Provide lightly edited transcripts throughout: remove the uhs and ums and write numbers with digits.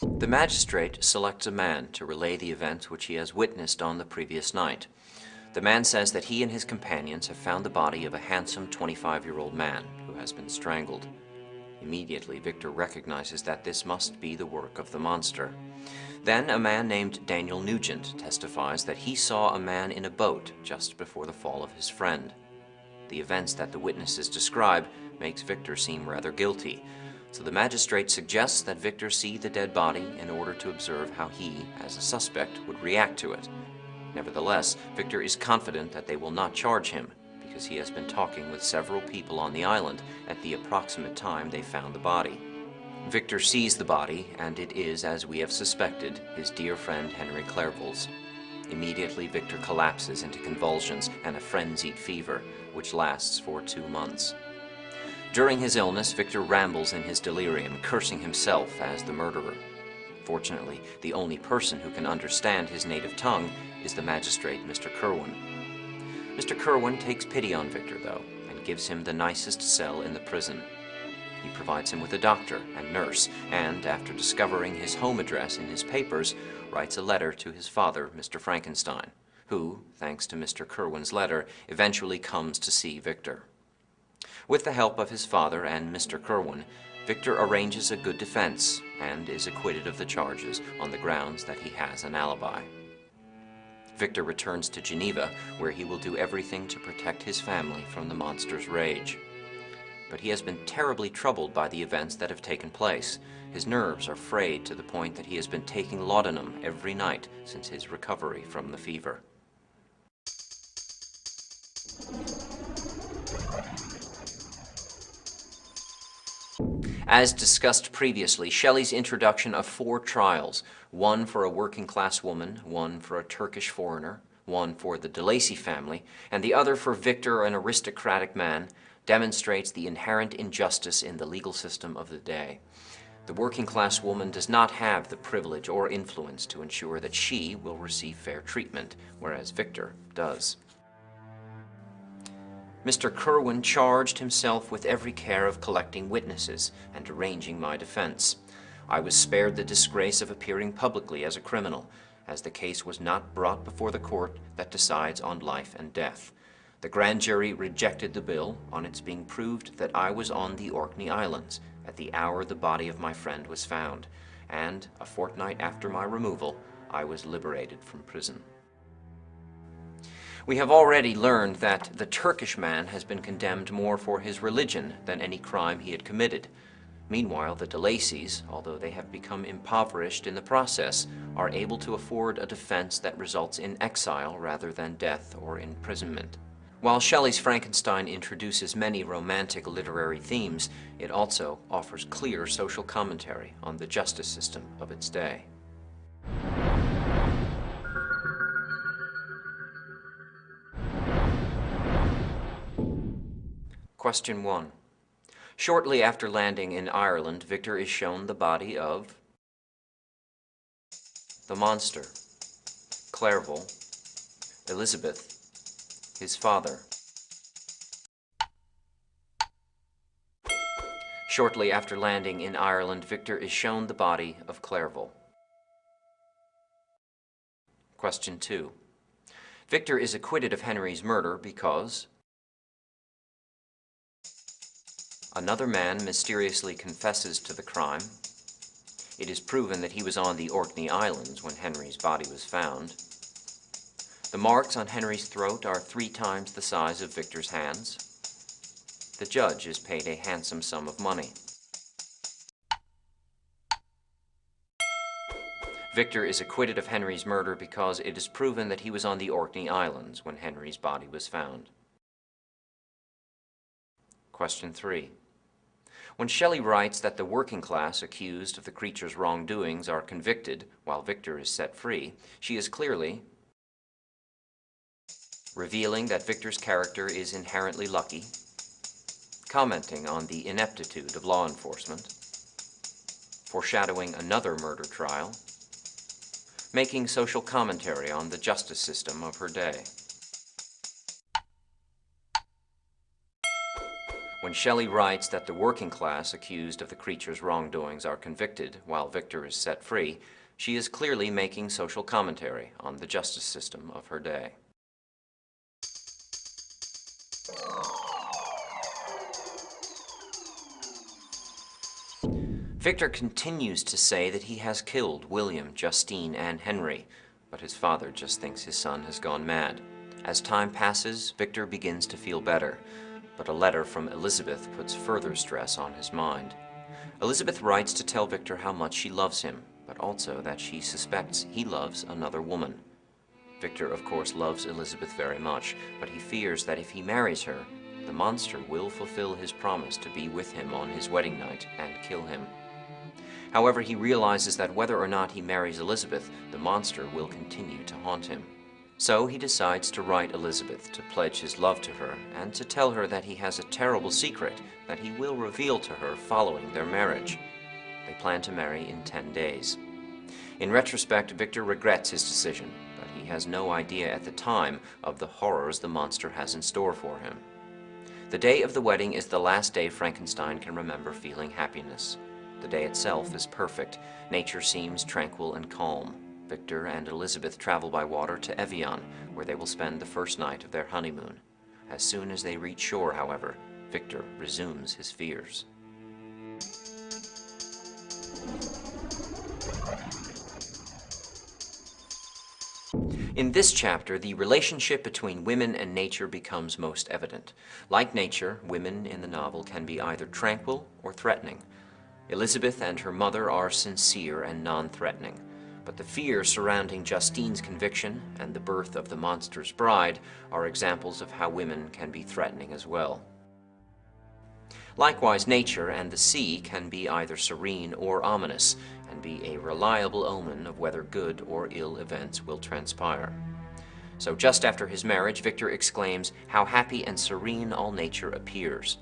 The magistrate selects a man to relay the events which he has witnessed on the previous night. The man says that he and his companions have found the body of a handsome 25-year-old man who has been strangled. Immediately, Victor recognizes that this must be the work of the monster. Then a man named Daniel Nugent testifies that he saw a man in a boat just before the fall of his friend. The events that the witnesses describe makes Victor seem rather guilty, so the magistrate suggests that Victor see the dead body in order to observe how he, as a suspect, would react to it. Nevertheless, Victor is confident that they will not charge him, because he has been talking with several people on the island at the approximate time they found the body. Victor sees the body, and it is, as we have suspected, his dear friend Henry Clerval's. Immediately, Victor collapses into convulsions and a frenzied fever, which lasts for 2 months. During his illness, Victor rambles in his delirium, cursing himself as the murderer. Fortunately, the only person who can understand his native tongue is the magistrate, Mr. Kerwin. Mr. Kerwin takes pity on Victor, though, and gives him the nicest cell in the prison. He provides him with a doctor and nurse, and, after discovering his home address in his papers, writes a letter to his father, Mr. Frankenstein, who, thanks to Mr. Kerwin's letter, eventually comes to see Victor. With the help of his father and Mr. Kerwin, Victor arranges a good defense and is acquitted of the charges on the grounds that he has an alibi. Victor returns to Geneva, where he will do everything to protect his family from the monster's rage. But he has been terribly troubled by the events that have taken place. His nerves are frayed to the point that he has been taking laudanum every night since his recovery from the fever. As discussed previously, Shelley's introduction of 4 trials, one for a working-class woman, one for a Turkish foreigner, one for the de Lacy family, and the other for Victor, an aristocratic man, demonstrates the inherent injustice in the legal system of the day. The working-class woman does not have the privilege or influence to ensure that she will receive fair treatment, whereas Victor does. Mr. Kerwin charged himself with every care of collecting witnesses and arranging my defense. I was spared the disgrace of appearing publicly as a criminal, as the case was not brought before the court that decides on life and death. The grand jury rejected the bill on its being proved that I was on the Orkney Islands at the hour the body of my friend was found, and a fortnight after my removal, I was liberated from prison. We have already learned that the Turkish man has been condemned more for his religion than any crime he had committed. Meanwhile, the de Lacys, although they have become impoverished in the process, are able to afford a defense that results in exile rather than death or imprisonment. While Shelley's Frankenstein introduces many romantic literary themes, it also offers clear social commentary on the justice system of its day. Question 1. Shortly after landing in Ireland, Victor is shown the body of the monster, Clerval, Elizabeth, his father. Shortly after landing in Ireland, Victor is shown the body of Clerval. Question 2. Victor is acquitted of Henry's murder because another man mysteriously confesses to the crime. It is proven that he was on the Orkney Islands when Henry's body was found. The marks on Henry's throat are 3 times the size of Victor's hands. The judge is paid a handsome sum of money. Victor is acquitted of Henry's murder because it is proven that he was on the Orkney Islands when Henry's body was found. Question 3. When Shelley writes that the working class accused of the creature's wrongdoings are convicted while Victor is set free, she is clearly revealing that Victor's character is inherently lucky, commenting on the ineptitude of law enforcement, foreshadowing another murder trial, making social commentary on the justice system of her day. When Shelley writes that the working class accused of the creature's wrongdoings are convicted while Victor is set free, she is clearly making social commentary on the justice system of her day. Victor continues to say that he has killed William, Justine, and Henry, but his father just thinks his son has gone mad. As time passes, Victor begins to feel better, but a letter from Elizabeth puts further stress on his mind. Elizabeth writes to tell Victor how much she loves him, but also that she suspects he loves another woman. Victor, of course, loves Elizabeth very much, but he fears that if he marries her, the monster will fulfill his promise to be with him on his wedding night and kill him. However, he realizes that whether or not he marries Elizabeth, the monster will continue to haunt him. So he decides to write Elizabeth to pledge his love to her and to tell her that he has a terrible secret that he will reveal to her following their marriage. They plan to marry in 10 days. In retrospect, Victor regrets his decision, but he has no idea at the time of the horrors the monster has in store for him. The day of the wedding is the last day Frankenstein can remember feeling happiness. The day itself is perfect. Nature seems tranquil and calm. Victor and Elizabeth travel by water to Evian, where they will spend the first night of their honeymoon. As soon as they reach shore, however, Victor resumes his fears. In this chapter, the relationship between women and nature becomes most evident. Like nature, women in the novel can be either tranquil or threatening. Elizabeth and her mother are sincere and non-threatening, but the fear surrounding Justine's conviction and the birth of the monster's bride are examples of how women can be threatening as well. Likewise, nature and the sea can be either serene or ominous, and be a reliable omen of whether good or ill events will transpire. So just after his marriage, Victor exclaims, "How happy and serene all nature appears."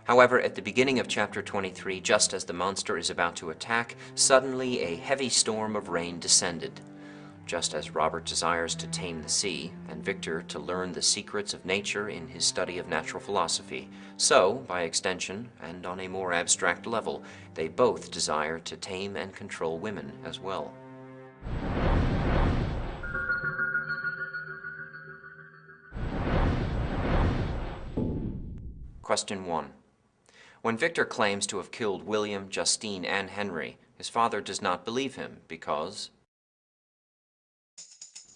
However, at the beginning of chapter 23, just as the monster is about to attack, suddenly a heavy storm of rain descended. Just as Robert desires to tame the sea, and Victor to learn the secrets of nature in his study of natural philosophy, so, by extension, and on a more abstract level, they both desire to tame and control women as well. Question 1. When Victor claims to have killed William, Justine, and Henry, his father does not believe him because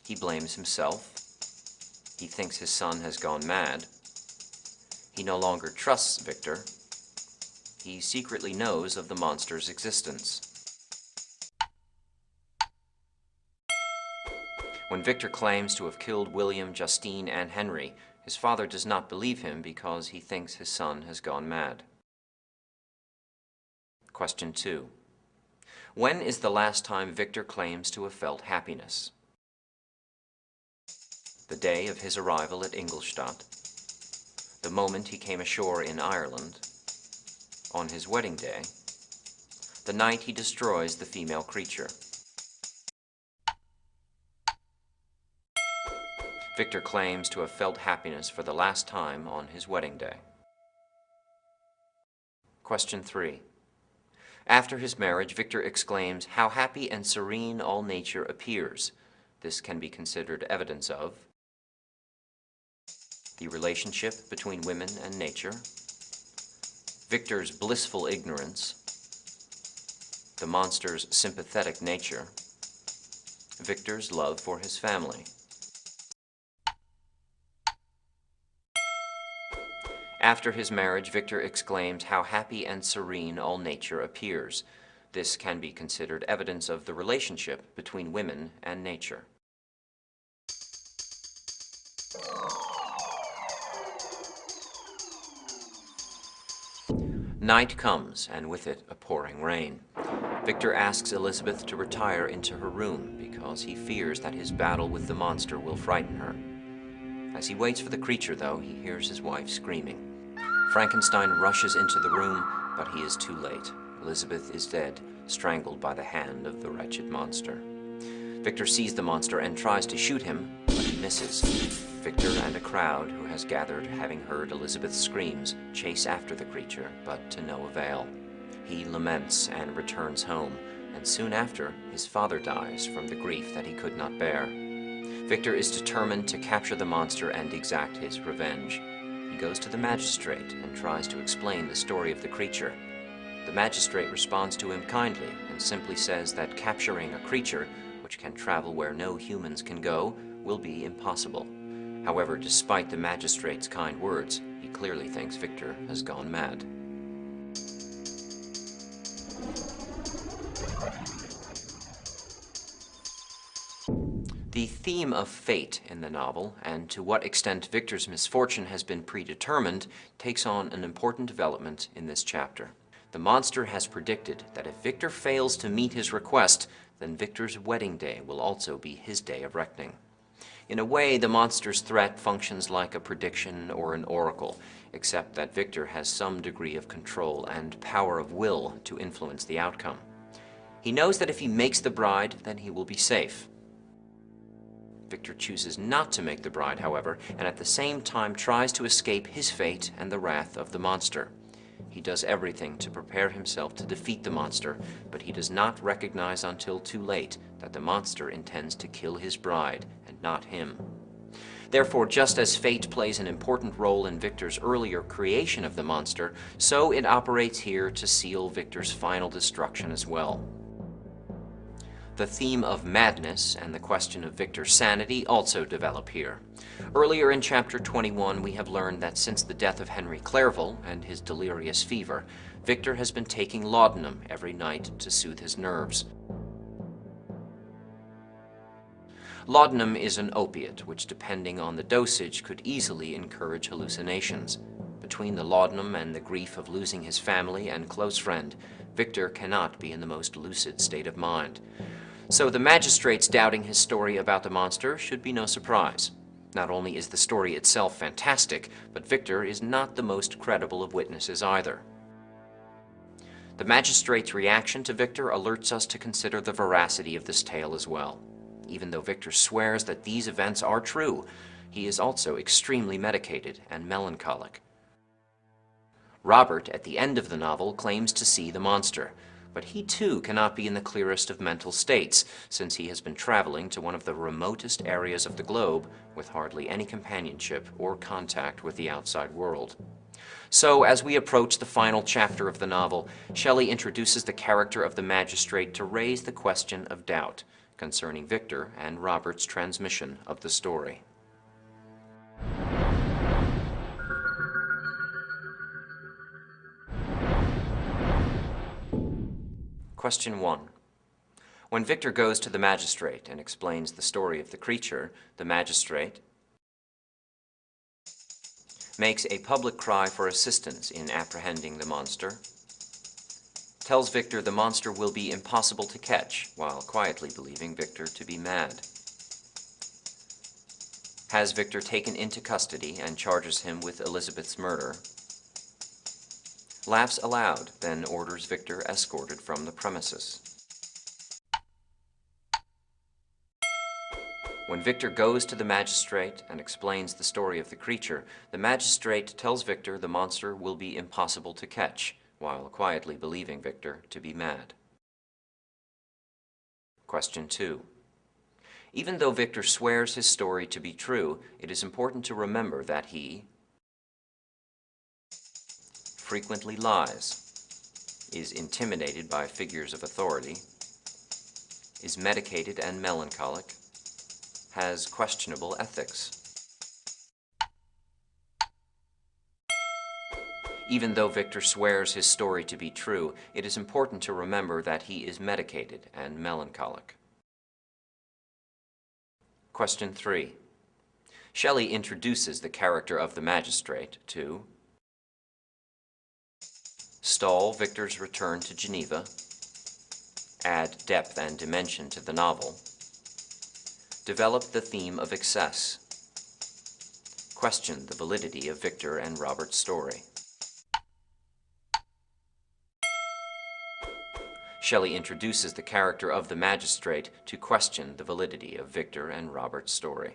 he blames himself, he thinks his son has gone mad, he no longer trusts Victor, he secretly knows of the monster's existence. When Victor claims to have killed William, Justine, and Henry, his father does not believe him because he thinks his son has gone mad. Question 2. When is the last time Victor claims to have felt happiness? The day of his arrival at Ingolstadt, the moment he came ashore in Ireland, on his wedding day, the night he destroys the female creature. Victor claims to have felt happiness for the last time on his wedding day. Question 3. After his marriage, Victor exclaims, "How happy and serene all nature appears." This can be considered evidence of the relationship between women and nature, Victor's blissful ignorance, the monster's sympathetic nature, Victor's love for his family. After his marriage, Victor exclaims, "How happy and serene all nature appears." This can be considered evidence of the relationship between women and nature. Night comes, and with it a pouring rain. Victor asks Elizabeth to retire into her room because he fears that his battle with the monster will frighten her. As he waits for the creature, though, he hears his wife screaming. Frankenstein rushes into the room, but he is too late. Elizabeth is dead, strangled by the hand of the wretched monster. Victor sees the monster and tries to shoot him, but he misses. Victor and a crowd who has gathered, having heard Elizabeth's screams, chase after the creature, but to no avail. He laments and returns home, and soon after, his father dies from the grief that he could not bear. Victor is determined to capture the monster and exact his revenge. He goes to the magistrate and tries to explain the story of the creature. The magistrate responds to him kindly and simply says that capturing a creature, which can travel where no humans can go, will be impossible. However, despite the magistrate's kind words, he clearly thinks Victor has gone mad. The theme of fate in the novel, and to what extent Victor's misfortune has been predetermined, takes on an important development in this chapter. The monster has predicted that if Victor fails to meet his request, then Victor's wedding day will also be his day of reckoning. In a way, the monster's threat functions like a prediction or an oracle, except that Victor has some degree of control and power of will to influence the outcome. He knows that if he makes the bride, then he will be safe. Victor chooses not to make the bride, however, and at the same time tries to escape his fate and the wrath of the monster. He does everything to prepare himself to defeat the monster, but he does not recognize until too late that the monster intends to kill his bride and not him. Therefore, just as fate plays an important role in Victor's earlier creation of the monster, so it operates here to seal Victor's final destruction as well. The theme of madness and the question of Victor's sanity also develop here. Earlier in chapter 21, we have learned that since the death of Henry Clerval and his delirious fever, Victor has been taking laudanum every night to soothe his nerves. Laudanum is an opiate, which depending on the dosage could easily encourage hallucinations. Between the laudanum and the grief of losing his family and close friend, Victor cannot be in the most lucid state of mind. So the magistrate's doubting his story about the monster should be no surprise. Not only is the story itself fantastic, but Victor is not the most credible of witnesses either. The magistrate's reaction to Victor alerts us to consider the veracity of this tale as well. Even though Victor swears that these events are true, he is also extremely medicated and melancholic. Robert, at the end of the novel, claims to see the monster, but he too cannot be in the clearest of mental states, since he has been traveling to one of the remotest areas of the globe with hardly any companionship or contact with the outside world. So, as we approach the final chapter of the novel, Shelley introduces the character of the magistrate to raise the question of doubt concerning Victor and Robert's transmission of the story. Question 1. When Victor goes to the magistrate and explains the story of the creature, the magistrate makes a public cry for assistance in apprehending the monster, tells Victor the monster will be impossible to catch, while quietly believing Victor to be mad, has Victor taken into custody and charges him with Elizabeth's murder, laughs aloud, then orders Victor escorted from the premises. When Victor goes to the magistrate and explains the story of the creature, the magistrate tells Victor the monster will be impossible to catch, while quietly believing Victor to be mad. Question 2. Even though Victor swears his story to be true, it is important to remember that he frequently lies, is intimidated by figures of authority, is medicated and melancholic, has questionable ethics. Even though Victor swears his story to be true, it is important to remember that he is medicated and melancholic. Question 3. Shelley introduces the character of the magistrate to stall Victor's return to Geneva, add depth and dimension to the novel, develop the theme of excess, question the validity of Victor and Robert's story. Shelley introduces the character of the magistrate to question the validity of Victor and Robert's story.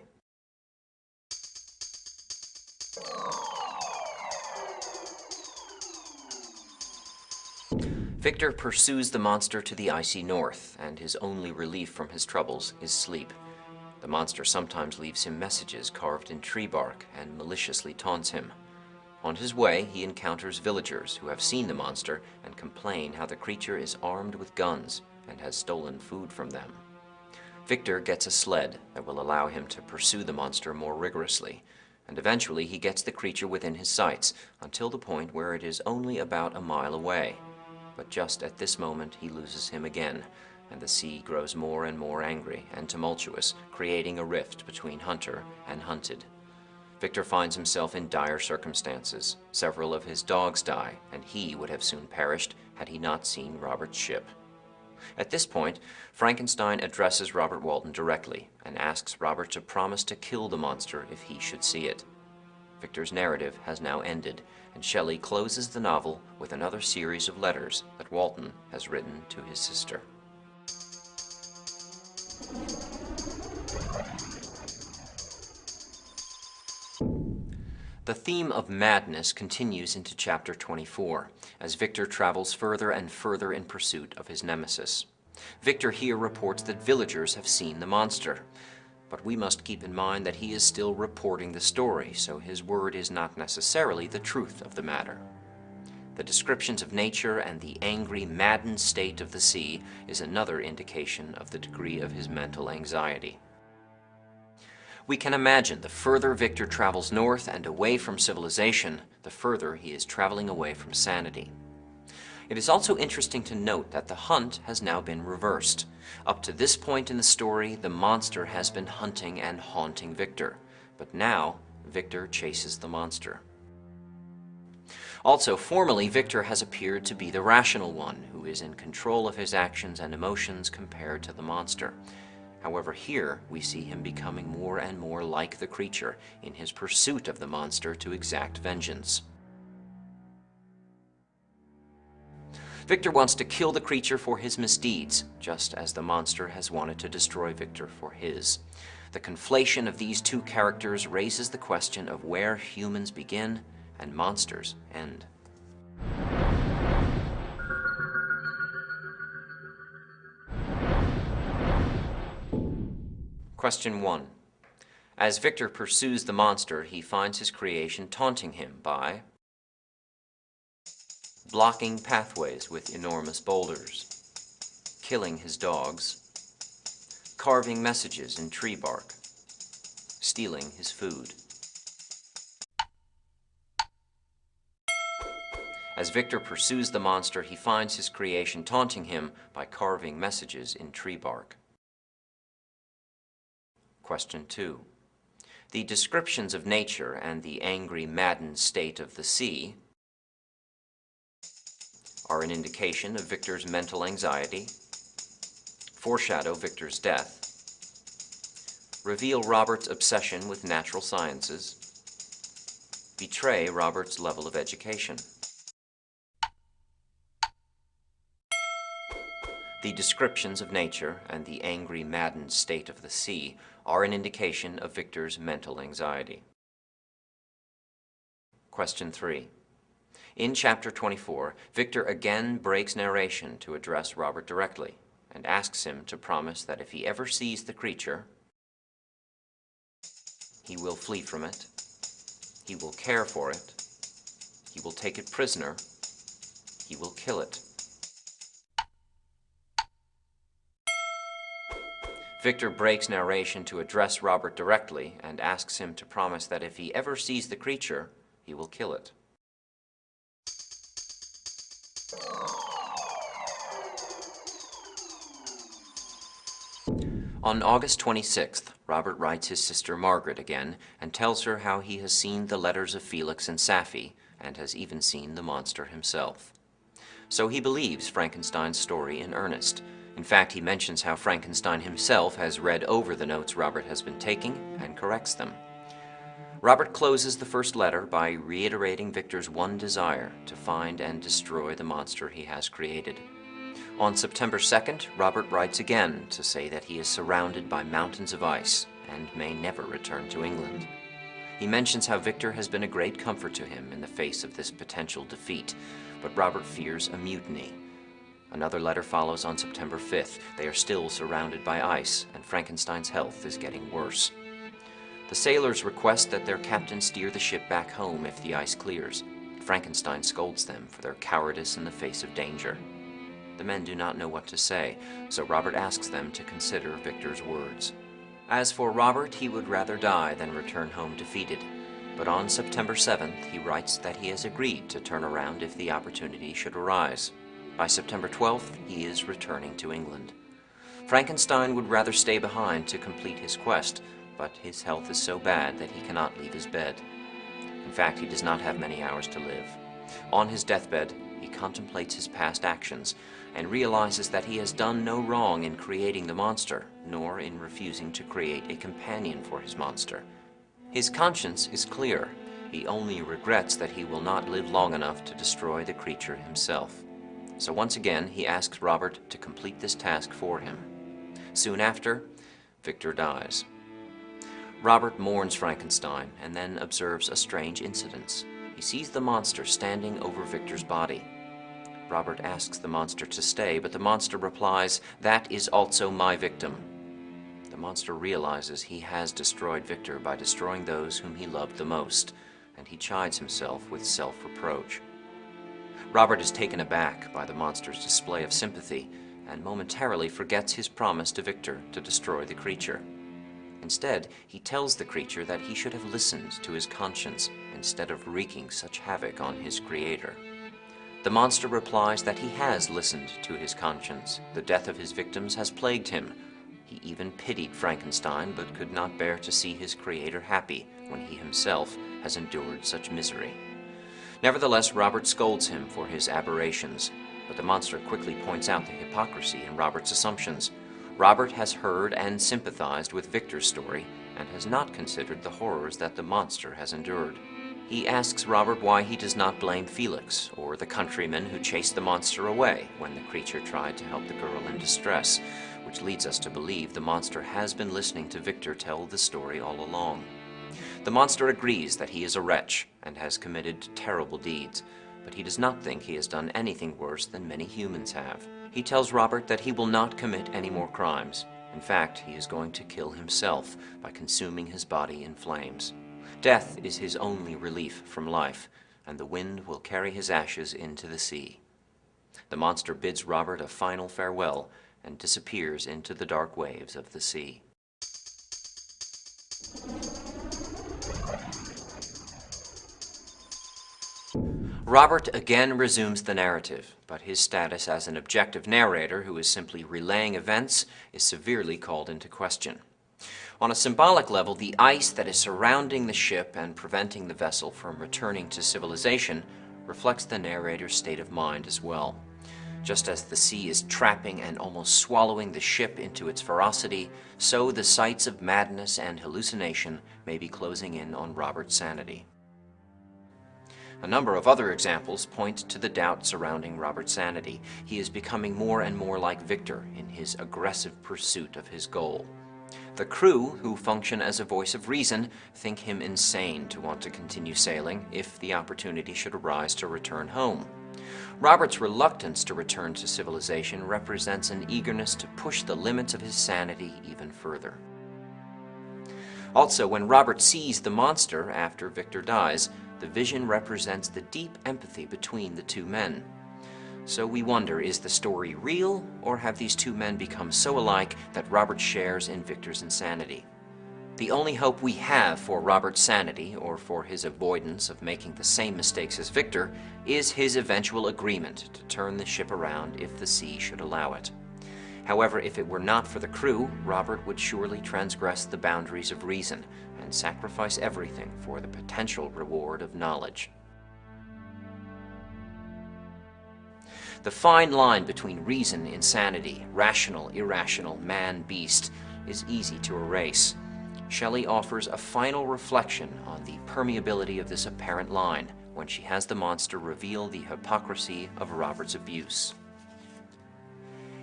Victor pursues the monster to the icy north, and his only relief from his troubles is sleep. The monster sometimes leaves him messages carved in tree bark and maliciously taunts him. On his way, he encounters villagers who have seen the monster and complain how the creature is armed with guns and has stolen food from them. Victor gets a sled that will allow him to pursue the monster more rigorously, and eventually he gets the creature within his sights until the point where it is only about a mile away. But just at this moment he loses him again, and the sea grows more and more angry and tumultuous, creating a rift between hunter and hunted. Victor finds himself in dire circumstances. Several of his dogs die, and he would have soon perished had he not seen Robert's ship. At this point, Frankenstein addresses Robert Walton directly and asks Robert to promise to kill the monster if he should see it. Victor's narrative has now ended, and Shelley closes the novel with another series of letters that Walton has written to his sister. The theme of madness continues into chapter 24, as Victor travels further and further in pursuit of his nemesis. Victor here reports that villagers have seen the monster, but we must keep in mind that he is still reporting the story, so his word is not necessarily the truth of the matter. The descriptions of nature and the angry, maddened state of the sea is another indication of the degree of his mental anxiety. We can imagine the further Victor travels north and away from civilization, the further he is traveling away from sanity. It is also interesting to note that the hunt has now been reversed. Up to this point in the story, the monster has been hunting and haunting Victor, but now Victor chases the monster. Also, formally, Victor has appeared to be the rational one, who is in control of his actions and emotions compared to the monster. However, here we see him becoming more and more like the creature in his pursuit of the monster to exact vengeance. Victor wants to kill the creature for his misdeeds, just as the monster has wanted to destroy Victor for his. The conflation of these two characters raises the question of where humans begin and monsters end. Question 1. As Victor pursues the monster, he finds his creation taunting him by blocking pathways with enormous boulders, killing his dogs, carving messages in tree bark, stealing his food. As Victor pursues the monster, he finds his creation taunting him by carving messages in tree bark. Question 2. The descriptions of nature and the angry, maddened state of the sea are an indication of Victor's mental anxiety, foreshadow Victor's death, reveal Robert's obsession with natural sciences, betray Robert's level of education. The descriptions of nature and the angry, maddened state of the sea are an indication of Victor's mental anxiety. Question 3. In chapter 24, Victor again breaks narration to address Robert directly and asks him to promise that if he ever sees the creature, he will flee from it, he will care for it, he will take it prisoner, he will kill it. Victor breaks narration to address Robert directly and asks him to promise that if he ever sees the creature, he will kill it. On August 26th, Robert writes his sister Margaret again and tells her how he has seen the letters of Felix and Safie and has even seen the monster himself. So he believes Frankenstein's story in earnest. In fact, he mentions how Frankenstein himself has read over the notes Robert has been taking and corrects them. Robert closes the first letter by reiterating Victor's one desire to find and destroy the monster he has created. On September 2nd, Robert writes again to say that he is surrounded by mountains of ice and may never return to England. He mentions how Victor has been a great comfort to him in the face of this potential defeat, but Robert fears a mutiny. Another letter follows on September 5th. They are still surrounded by ice, and Frankenstein's health is getting worse. The sailors request that their captain steer the ship back home if the ice clears. Frankenstein scolds them for their cowardice in the face of danger. The men do not know what to say, so Robert asks them to consider Victor's words. As for Robert, he would rather die than return home defeated. But on September 7th, he writes that he has agreed to turn around if the opportunity should arise. By September 12th, he is returning to England. Frankenstein would rather stay behind to complete his quest, but his health is so bad that he cannot leave his bed. In fact, he does not have many hours to live. On his deathbed, he contemplates his past actions and realizes that he has done no wrong in creating the monster, nor in refusing to create a companion for his monster. His conscience is clear. He only regrets that he will not live long enough to destroy the creature himself. So once again, he asks Robert to complete this task for him. Soon after, Victor dies. Robert mourns Frankenstein and then observes a strange incident. He sees the monster standing over Victor's body. Robert asks the monster to stay, but the monster replies, "That is also my victim." The monster realizes he has destroyed Victor by destroying those whom he loved the most, and he chides himself with self-reproach. Robert is taken aback by the monster's display of sympathy and momentarily forgets his promise to Victor to destroy the creature. Instead, he tells the creature that he should have listened to his conscience instead of wreaking such havoc on his creator. The monster replies that he has listened to his conscience. The death of his victims has plagued him. He even pitied Frankenstein, but could not bear to see his creator happy when he himself has endured such misery. Nevertheless, Robert scolds him for his aberrations, but the monster quickly points out the hypocrisy in Robert's assumptions. Robert has heard and sympathized with Victor's story and has not considered the horrors that the monster has endured. He asks Robert why he does not blame Felix or the countrymen who chased the monster away when the creature tried to help the girl in distress, which leads us to believe the monster has been listening to Victor tell the story all along. The monster agrees that he is a wretch and has committed terrible deeds, but he does not think he has done anything worse than many humans have. He tells Robert that he will not commit any more crimes. In fact, he is going to kill himself by consuming his body in flames. Death is his only relief from life, and the wind will carry his ashes into the sea. The monster bids Robert a final farewell and disappears into the dark waves of the sea. Robert again resumes the narrative, but his status as an objective narrator who is simply relaying events is severely called into question. On a symbolic level, the ice that is surrounding the ship and preventing the vessel from returning to civilization reflects the narrator's state of mind as well. Just as the sea is trapping and almost swallowing the ship into its ferocity, so the sights of madness and hallucination may be closing in on Robert's sanity. A number of other examples point to the doubt surrounding Robert's sanity. He is becoming more and more like Victor in his aggressive pursuit of his goal. The crew, who function as a voice of reason, think him insane to want to continue sailing if the opportunity should arise to return home. Robert's reluctance to return to civilization represents an eagerness to push the limits of his sanity even further. Also, when Robert sees the monster after Victor dies, the vision represents the deep empathy between the two men. So we wonder, is the story real, or have these two men become so alike that Robert shares in Victor's insanity? The only hope we have for Robert's sanity, or for his avoidance of making the same mistakes as Victor, is his eventual agreement to turn the ship around if the sea should allow it. However, if it were not for the crew, Robert would surely transgress the boundaries of reason and sacrifice everything for the potential reward of knowledge. The fine line between reason, insanity, rational, irrational, man, beast, is easy to erase. Shelley offers a final reflection on the permeability of this apparent line when she has the monster reveal the hypocrisy of Robert's abuse.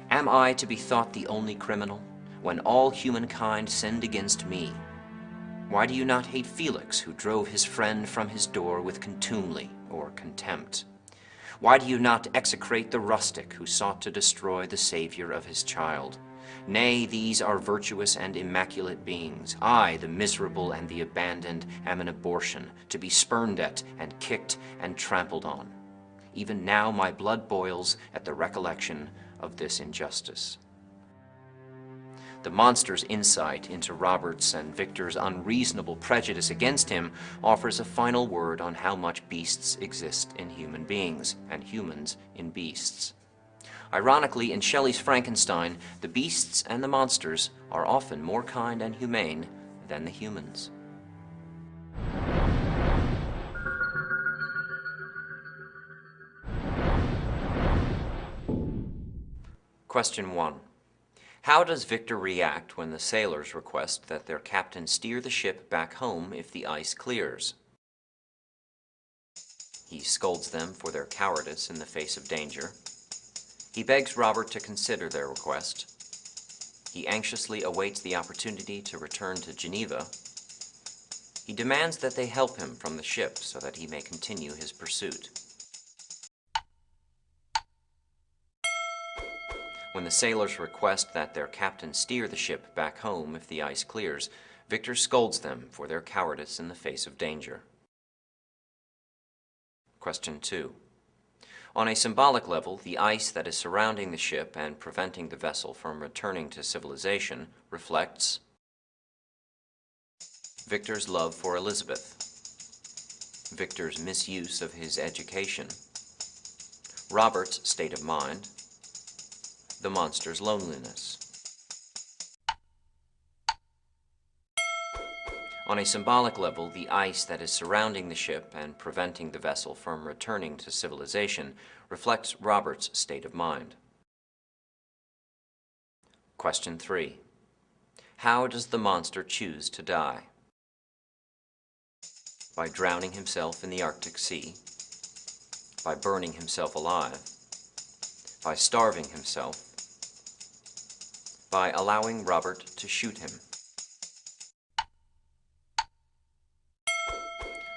Am I to be thought the only criminal, when all humankind sinned against me? Why do you not hate Felix, who drove his friend from his door with contumely or contempt? Why do you not execrate the rustic who sought to destroy the Savior of his child? Nay, these are virtuous and immaculate beings. I, the miserable and the abandoned, am an abortion, to be spurned at and kicked and trampled on. Even now my blood boils at the recollection of this injustice. The monster's insight into Robert's and Victor's unreasonable prejudice against him offers a final word on how much beasts exist in human beings, and humans in beasts. Ironically, in Shelley's Frankenstein, the beasts and the monsters are often more kind and humane than the humans. Question 1. How does Victor react when the sailors request that their captain steer the ship back home if the ice clears? He scolds them for their cowardice in the face of danger. He begs Robert to consider their request. He anxiously awaits the opportunity to return to Geneva. He demands that they help him from the ship so that he may continue his pursuit. When the sailors request that their captain steer the ship back home if the ice clears, Victor scolds them for their cowardice in the face of danger. Question 2. On a symbolic level, the ice that is surrounding the ship and preventing the vessel from returning to civilization reflects Victor's love for Elizabeth, Victor's misuse of his education, Robert's state of mind, the monster's loneliness. On a symbolic level, the ice that is surrounding the ship and preventing the vessel from returning to civilization reflects Robert's state of mind. Question 3. How does the monster choose to die? By drowning himself in the Arctic Sea, by burning himself alive, by starving himself, by allowing Robert to shoot him.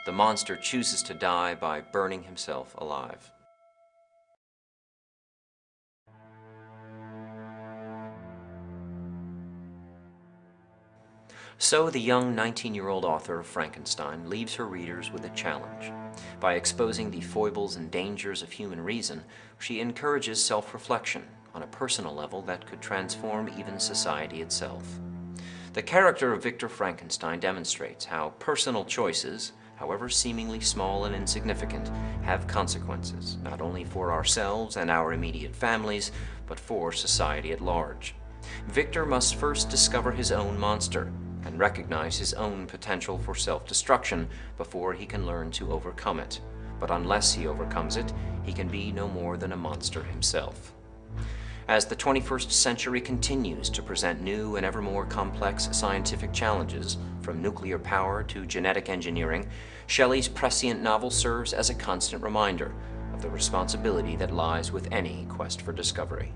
The monster chooses to die by burning himself alive. So the young 19-year-old author of Frankenstein leaves her readers with a challenge. By exposing the foibles and dangers of human reason, she encourages self-reflection on a personal level that could transform even society itself. The character of Victor Frankenstein demonstrates how personal choices, however seemingly small and insignificant, have consequences, not only for ourselves and our immediate families, but for society at large. Victor must first discover his own monster and recognize his own potential for self-destruction before he can learn to overcome it. But unless he overcomes it, he can be no more than a monster himself. As the 21st century continues to present new and ever more complex scientific challenges, from nuclear power to genetic engineering, Shelley's prescient novel serves as a constant reminder of the responsibility that lies with any quest for discovery.